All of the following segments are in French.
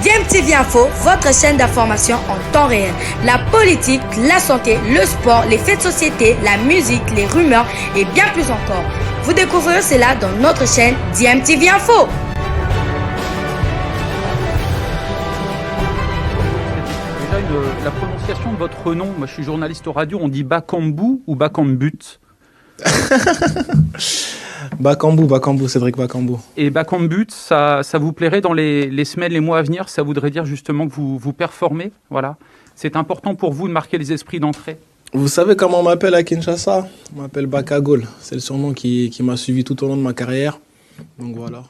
DMTV Info, votre chaîne d'information en temps réel. La politique, la santé, le sport, les faits de société, la musique, les rumeurs et bien plus encore. Vous découvrirez cela dans notre chaîne DMTV Info. Déjà, la prononciation de votre nom, moi je suis journaliste radio, on dit Bakambu ou Bakambut? Bakambu, Cédric Bakambu. Et Bakambut, ça vous plairait dans les semaines, les mois à venir? Ça voudrait dire justement que vous performez, voilà. C'est important pour vous de marquer les esprits d'entrée? Vous savez comment on m'appelle à Kinshasa? On m'appelle Bakagol. C'est le surnom qui m'a suivi tout au long de ma carrière. Donc voilà.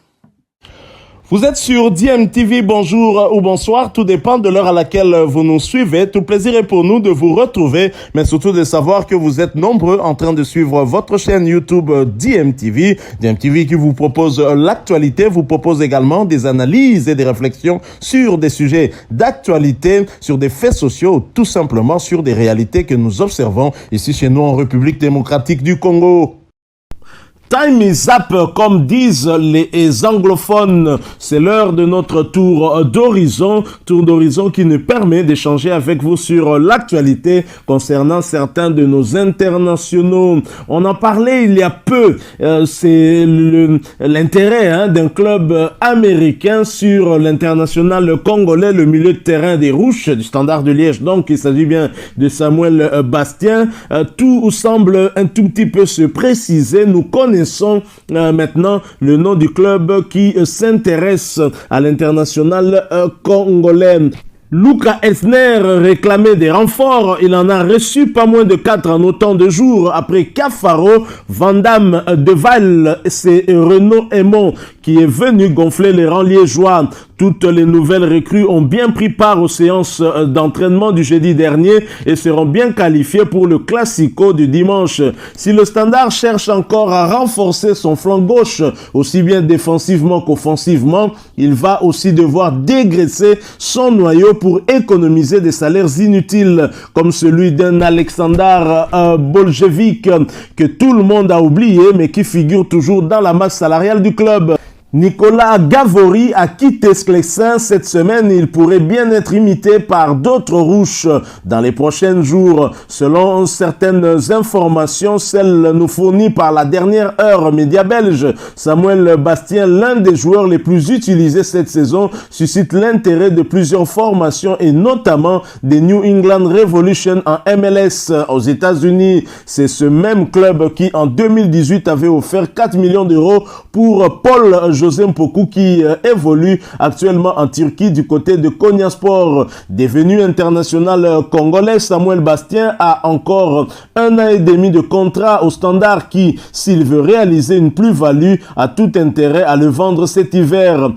Vous êtes sur DMTV, bonjour ou bonsoir, tout dépend de l'heure à laquelle vous nous suivez. Tout plaisir est pour nous de vous retrouver, mais surtout de savoir que vous êtes nombreux en train de suivre votre chaîne YouTube DMTV. DMTV qui vous propose l'actualité, vous propose également des analyses et des réflexions sur des sujets d'actualité, sur des faits sociaux, tout simplement sur des réalités que nous observons ici chez nous en République démocratique du Congo. Time is up, comme disent les anglophones. C'est l'heure de notre tour d'horizon qui nous permet d'échanger avec vous sur l'actualité concernant certains de nos internationaux. On en parlait il y a peu, c'est l'intérêt d'un club américain sur l'international congolais, le milieu de terrain des Rouges, du Standard de Liège. Donc, il s'agit bien de Samuel Bastien. Tout semble un tout petit peu se préciser. Nous connaissons maintenant le nom du club qui s'intéresse à l'international congolais. Luca Elsner réclamait des renforts. Il en a reçu pas moins de 4 en autant de jours. Après Cafaro, Vandam Deval, c'est Renaud Aymon qui est venu gonfler les rangs liégeois. Toutes les nouvelles recrues ont bien pris part aux séances d'entraînement du jeudi dernier et seront bien qualifiées pour le Classico du dimanche. Si le Standard cherche encore à renforcer son flanc gauche, aussi bien défensivement qu'offensivement, il va aussi devoir dégraisser son noyau pour économiser des salaires inutiles, comme celui d'un Alexandar Boljevic que tout le monde a oublié, mais qui figure toujours dans la masse salariale du club. Nicolas Gavory a quitté Sclessin cette semaine. Il pourrait bien être imité par d'autres Rouges dans les prochains jours. Selon certaines informations, celles nous fournies par la dernière heure média belge, Samuel Bastien, l'un des joueurs les plus utilisés cette saison, suscite l'intérêt de plusieurs formations et notamment des New England Revolution en MLS aux États-Unis. C'est ce même club qui en 2018 avait offert 4 millions d'euros pour Paul José Mpoku qui évolue actuellement en Turquie du côté de Konyaspor. Devenu international congolais, Samuel Bastien a encore 1 an et demi de contrat au Standard qui, s'il veut réaliser une plus-value, a tout intérêt à le vendre cet hiver.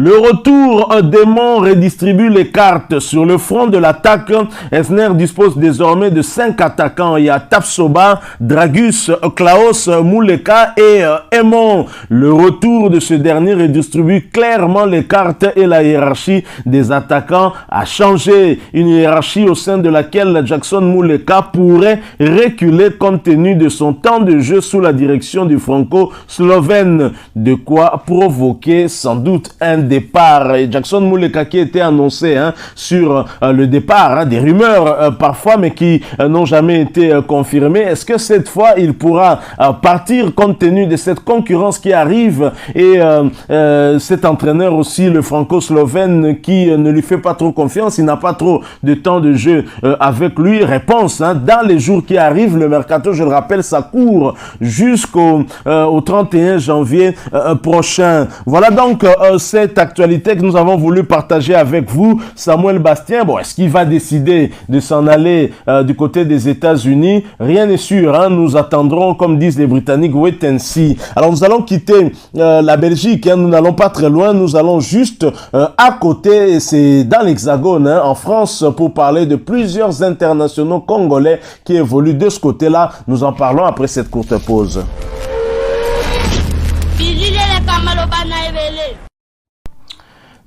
Le retour d'Aymon redistribue les cartes. Sur le front de l'attaque, Elsner dispose désormais de 5 attaquants. Il y a Tapsoba, Dragus, Klaus, Mouleka et Aymon. Le retour de ce dernier redistribue clairement les cartes et la hiérarchie des attaquants a changé. Une hiérarchie au sein de laquelle Jackson Mouleka pourrait reculer compte tenu de son temps de jeu sous la direction du franco-slovène. De quoi provoquer sans doute un départ. Et Jackson Mouleka qui était annoncé sur le départ, des rumeurs parfois, mais qui n'ont jamais été confirmées. Est-ce que cette fois, il pourra partir compte tenu de cette concurrence qui arrive et cet entraîneur aussi, le franco-slovène, qui ne lui fait pas trop confiance, il n'a pas trop de temps de jeu avec lui. Réponse, dans les jours qui arrivent, le mercato, je le rappelle, ça court jusqu'au 31 janvier prochain. Voilà donc cette actualité que nous avons voulu partager avec vous. Samuel Bastien, est-ce qu'il va décider de s'en aller du côté des États-Unis? Rien n'est sûr, nous attendrons, comme disent les Britanniques, wait and see. Alors nous allons quitter la Belgique, nous n'allons pas très loin, nous allons juste à côté, c'est dans l'Hexagone, en France, pour parler de plusieurs internationaux congolais qui évoluent de ce côté-là. Nous en parlons après cette courte pause.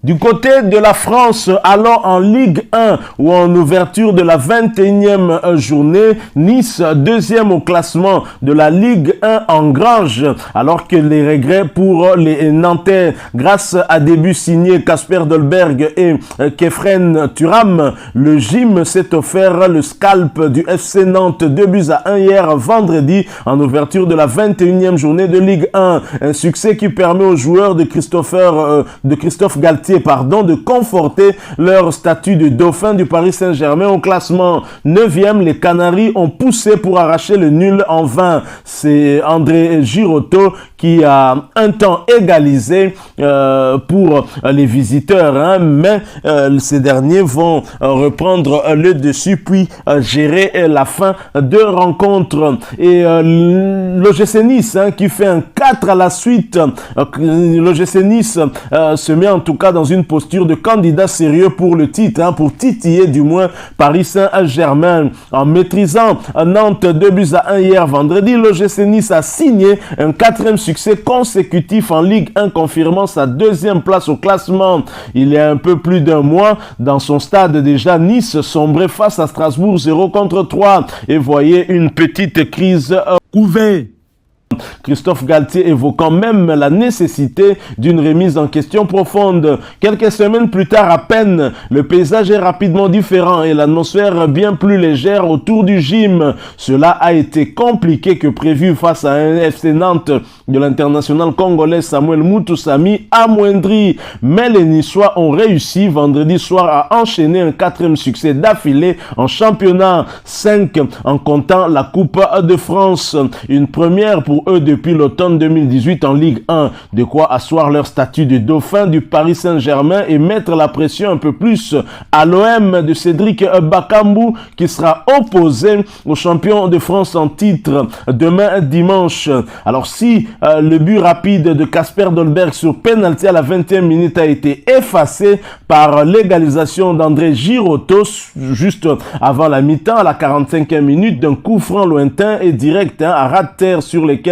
Du côté de la France, allons en Ligue 1 où en ouverture de la 21e journée, Nice, deuxième au classement de la Ligue 1 engrange, alors que les regrets pour les Nantais, grâce à des buts signés Kasper Dolberg et Kefren Turam, le gym s'est offert le scalp du FC Nantes 2-1 hier vendredi en ouverture de la 21e journée de Ligue 1. Un succès qui permet aux joueurs de Christophe Galtier de conforter leur statut de dauphin du Paris Saint-Germain au classement. 9e, les Canaries ont poussé pour arracher le nul en vain. C'est André Girotto qui a un temps égalisé pour les visiteurs, mais ces derniers vont reprendre le dessus puis gérer la fin de rencontre. Et l'OGC Nice qui fait un 4 à la suite. L'OGC Nice se met en tout cas dans une posture de candidat sérieux pour le titre, pour titiller du moins Paris Saint-Germain. En maîtrisant Nantes 2-1 hier vendredi, l'OGC Nice a signé un 4e succès consécutif en Ligue 1, confirmant sa 2e place au classement. Il y a un peu plus d'un mois, dans son stade déjà, Nice sombrait face à Strasbourg 0-3 et voyait une petite crise couvée. Christophe Galtier évoquant même la nécessité d'une remise en question profonde. Quelques semaines plus tard à peine, le paysage est rapidement différent et l'atmosphère bien plus légère autour du gym. Cela a été compliqué que prévu face à un FC Nantes de l'international congolais Samuel Mutusami amoindri. Mais les Niçois ont réussi vendredi soir à enchaîner un 4e succès d'affilée en championnat, 5 en comptant la Coupe de France. Une première pour eux depuis l'automne 2018 en Ligue 1, de quoi asseoir leur statut de dauphin du Paris Saint-Germain et mettre la pression un peu plus à l'OM de Cédric Bakambu qui sera opposé au champion de France en titre demain dimanche. Alors si le but rapide de Kasper Dolberg sur penalty à la 20e minute a été effacé par l'égalisation d'André Girotto juste avant la mi-temps à la 45e minute d'un coup franc lointain et direct à ras de terre sur lesquels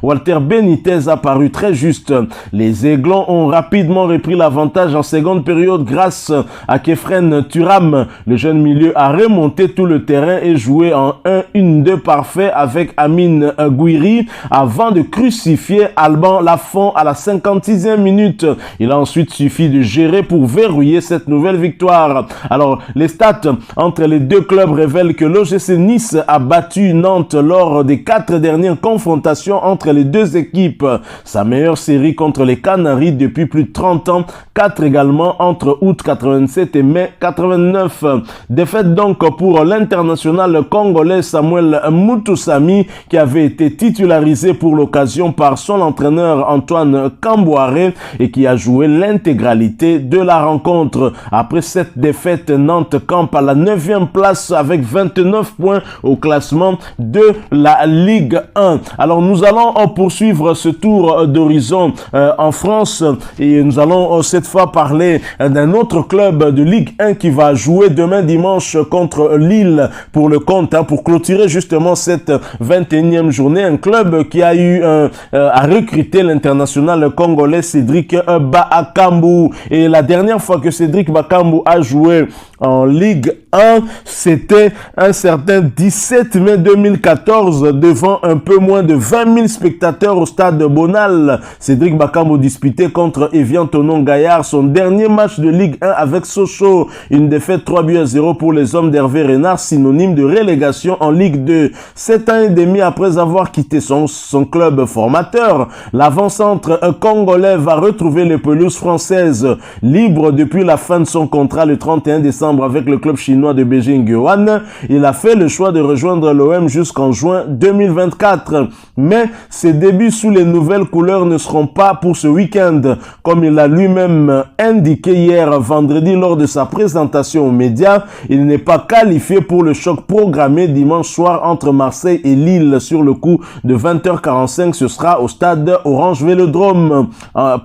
Walter Benitez a paru très juste. Les Aiglons ont rapidement repris l'avantage en seconde période grâce à Kefren Turam. Le jeune milieu a remonté tout le terrain et joué en 1-1-2 parfait avec Amine Gouiri avant de crucifier Alban Lafont à la 56e minute. Il a ensuite suffi de gérer pour verrouiller cette nouvelle victoire. Alors, les stats entre les deux clubs révèlent que l'OGC Nice a battu Nantes lors des 4 dernières confrontations entre les deux équipes. Sa meilleure série contre les Canaries depuis plus de 30 ans, 4 également entre août 87 et mai 89. Défaite donc pour l'international congolais Samuel Mutusami qui avait été titularisé pour l'occasion par son entraîneur Antoine Camboire et qui a joué l'intégralité de la rencontre. Après cette défaite, Nantes campe à la 9e place avec 29 points au classement de la Ligue 1. Alors nous allons poursuivre ce tour d'horizon en France et nous allons cette fois parler d'un autre club de Ligue 1 qui va jouer demain dimanche contre Lille pour le compte, pour clôturer justement cette 21e journée. Un club qui a eu à recruter l'international congolais Cédric Bakambu. Et la dernière fois que Cédric Bakambu a joué en Ligue 1, c'était un certain 17 mai 2014 devant un peu moins de 20 000 spectateurs au stade de Bonal. Cédric Bakambu disputait contre Evian Tonon Gaillard son dernier match de Ligue 1 avec Sochaux. Une défaite 3-0 pour les hommes d'Hervé Renard, synonyme de relégation en Ligue 2. 7 ans et demi après avoir quitté son club formateur, l'avant-centre congolais va retrouver les pelouses françaises. Libre depuis la fin de son contrat le 31 décembre avec le club chinois de Beijing-Guoan, il a fait le choix de rejoindre l'OM jusqu'en juin 2024. Mais ses débuts sous les nouvelles couleurs ne seront pas pour ce week-end, comme il a lui-même indiqué hier vendredi lors de sa présentation aux médias. Il n'est pas qualifié pour le choc programmé dimanche soir entre Marseille et Lille sur le coup de 20h45. Ce sera sera au stade Orange Vélodrome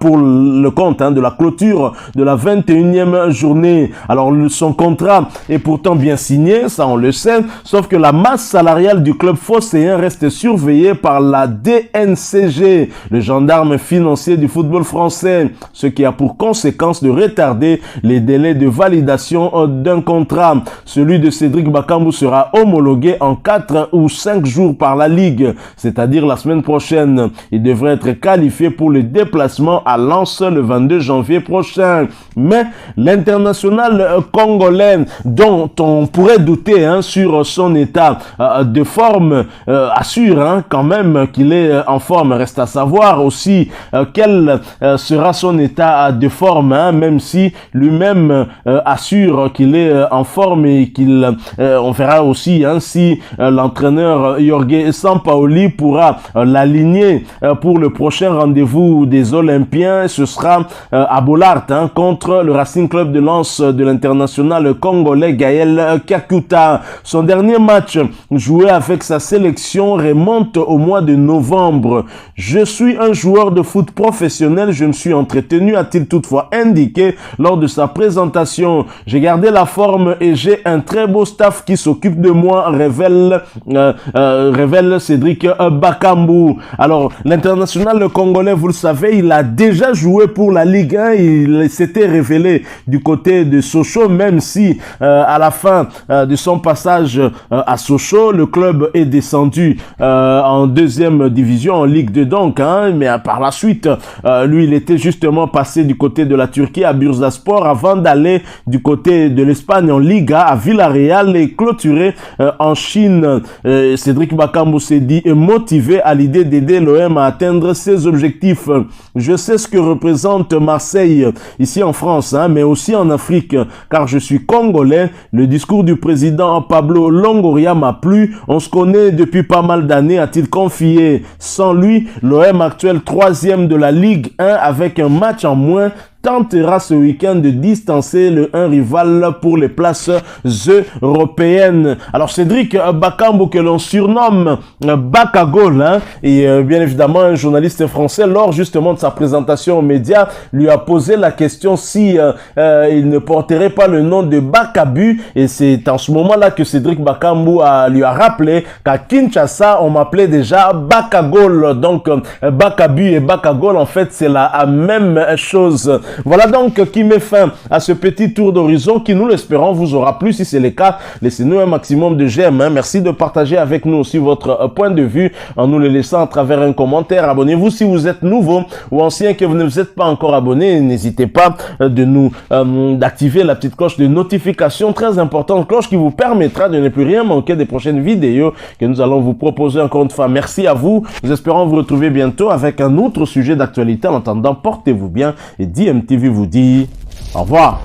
pour le compte de la clôture de la 21e journée. Alors son contrat est pourtant bien signé, ça on le sait, sauf que la masse salariale du club phocéen reste surveillée par la DNCG, le gendarme financier du football français, ce qui a pour conséquence de retarder les délais de validation d'un contrat. Celui de Cédric Bakambu sera homologué en 4 ou 5 jours par la Ligue, c'est-à-dire la semaine prochaine. Il devrait être qualifié pour le déplacement à Lens le 22 janvier prochain. Mais l'international congolais, dont on pourrait douter sur son état de forme, assure quand même qu'il est en forme. Reste à savoir aussi quel sera son état de forme, même si lui-même assure qu'il est en forme et on verra aussi si l'entraîneur Jorge Sampaoli pourra l'aligner pour le prochain rendez-vous des Olympiens. Ce sera à Bollard contre le Racing Club de Lens de l'international congolais Gaël Kakuta. Son dernier match joué avec sa sélection remonte au mois de novembre. Je suis un joueur de foot professionnel, je me suis entretenu, a-t-il toutefois indiqué lors de sa présentation. J'ai gardé la forme et j'ai un très beau staff qui s'occupe de moi, révèle Cédric Bakambu. Alors, l'international congolais, vous le savez, il a déjà joué pour la Ligue 1, il s'était révélé du côté de Sochaux, même si à la fin de son passage à Sochaux, le club est descendu en deuxième division, en Ligue 2 donc, mais par la suite, lui, il était justement passé du côté de la Turquie à Bursaspor avant d'aller du côté de l'Espagne en Liga à Villarreal et clôturer en Chine. Cédric Bakambu s'est dit motivé à l'idée d'aider l'OM à atteindre ses objectifs. Je sais ce que représente Marseille ici en France, mais aussi en Afrique, car je suis congolais. Le discours du président Pablo Longoria m'a plu. On se connaît depuis pas mal d'années, a-t-il confié. Sans lui, l'OM actuel 3e de la Ligue 1 avec un match en moins tentera ce week-end de distancer le 1 rival pour les places européennes. Alors Cédric Bakambu, que l'on surnomme Bakagol, et bien évidemment un journaliste français, lors justement de sa présentation aux médias, lui a posé la question si il ne porterait pas le nom de Bakabu, et c'est en ce moment-là que Cédric Bakambu lui a rappelé qu'à Kinshasa, on m'appelait déjà Bakagol. Donc Bakabu et Bakagol, en fait, c'est la même chose. Voilà donc qui met fin à ce petit tour d'horizon qui, nous l'espérons, vous aura plu. Si c'est le cas, laissez-nous un maximum de j'aime. Merci de partager avec nous aussi votre point de vue en nous le laissant à travers un commentaire. Abonnez-vous si vous êtes nouveau ou ancien que vous ne vous êtes pas encore abonné. N'hésitez pas d'activer la petite cloche de notification, très importante, cloche qui vous permettra de ne plus rien manquer des prochaines vidéos que nous allons vous proposer. Encore une fois, merci à vous. Nous espérons vous retrouver bientôt avec un autre sujet d'actualité. En attendant, portez-vous bien et DMTV vous dit au revoir.